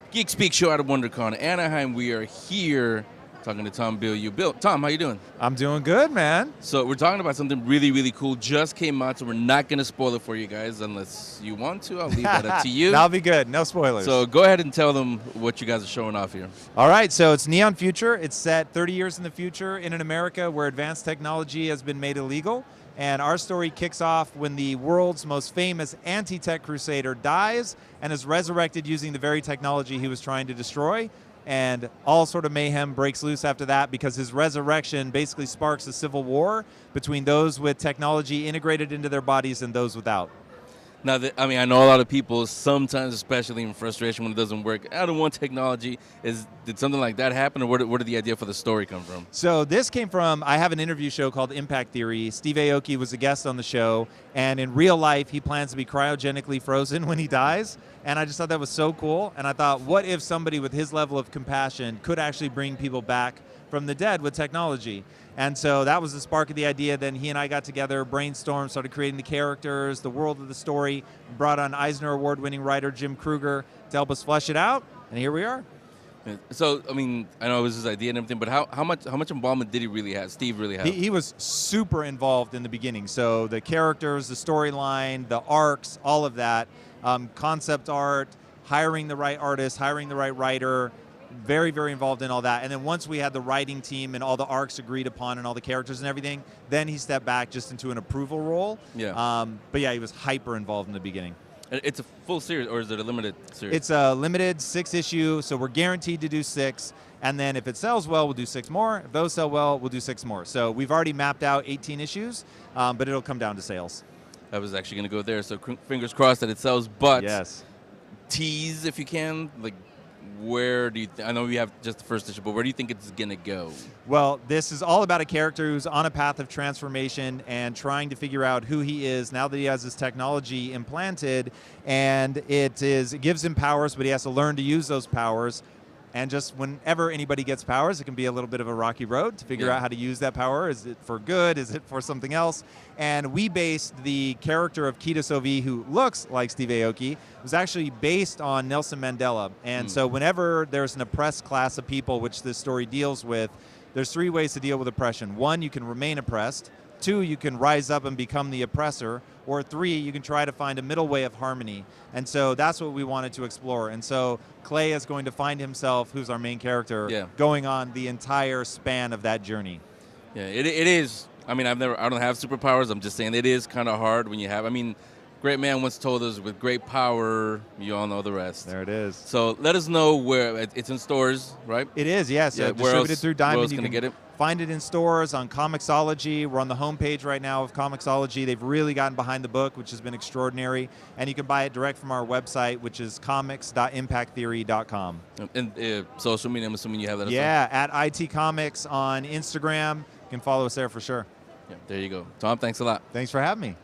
Geek Speak show out of WonderCon, Anaheim. We are here talking to Tom Bilyeu. Tom, how you doing? I'm doing good, man. So we're talking about something really, really cool. Just came out, so we're not going to spoil it for you guys unless you want to. I'll leave that up to you. That'll be good. No spoilers. So go ahead and tell them what you guys are showing off here. All right, so it's Neon Future. It's set 30 years in the future in an America where advanced technology has been made illegal. And our story kicks off when the world's most famous anti-tech crusader dies and is resurrected using the very technology he was trying to destroy. And all sort of mayhem breaks loose after that because his resurrection basically sparks a civil war between those with technology integrated into their bodies and those without. Now, I know a lot of people, sometimes, especially in frustration when it doesn't work, I don't want technology. Did something like that happen, or where did the idea for the story come from? So this came from, I have an interview show called Impact Theory. Steve Aoki was a guest on the show, and in real life, he plans to be cryogenically frozen when he dies. And I just thought that was so cool. And I thought, what if somebody with his level of compassion could actually bring people back from the dead with technology? And so that was the spark of the idea. Then he and I got together, brainstormed, started creating the characters, the world of the story, brought on Eisner Award-winning writer Jim Kruger to help us flesh it out, and here we are. So, I know it was his idea and everything, but how much involvement did he really have, Steve really have? He was super involved in the beginning. So the characters, the storyline, the arcs, all of that, concept art, hiring the right artist, hiring the right writer, very, very involved in all that. And then once we had the writing team and all the arcs agreed upon and all the characters and everything, then he stepped back just into an approval role. Yeah. But yeah, he was hyper involved in the beginning. It's a full series, or is it a limited series? It's a limited 6-issue, so we're guaranteed to do 6. And then if it sells well, we'll do 6 more. If those sell well, we'll do 6 more. So we've already mapped out 18 issues, but it'll come down to sales. I was actually going to go there, so fingers crossed that it sells. But yes, tease if you can, like, where do you I know we have just the first issue, but where do you think it's going to go? Well, this is all about a character who's on a path of transformation and trying to figure out who he is now that he has this technology implanted, and it gives him powers, but he has to learn to use those powers. And just whenever anybody gets powers, it can be a little bit of a rocky road to figure out how to use that power. Is it for good? Is it for something else? And we based the character of Kita Sovi, who looks like Steve Aoki, was actually based on Nelson Mandela. And so whenever there's an oppressed class of people, which this story deals with, there's 3 ways to deal with oppression. 1, you can remain oppressed. 2, you can rise up and become the oppressor. Or 3, you can try to find a middle way of harmony. And so that's what we wanted to explore. And so Clay is going to find himself, who's our main character, going on the entire span of that journey. Yeah, it is. I don't have superpowers. I'm just saying it is kind of hard when you have. Great man once told us, with great power, you all know the rest. There it is. So let us know where it's in stores, right? It is, yes. Yeah, distributed through Diamond. Where else can I get it? Find it in stores, on Comixology. We're on the homepage right now of Comixology. They've really gotten behind the book, which has been extraordinary. And you can buy it direct from our website, which is comics.impacttheory.com. And social media, I'm assuming you have that as well? Yeah, at IT Comics on Instagram. You can follow us there for sure. Yeah, there you go. Tom, thanks a lot. Thanks for having me.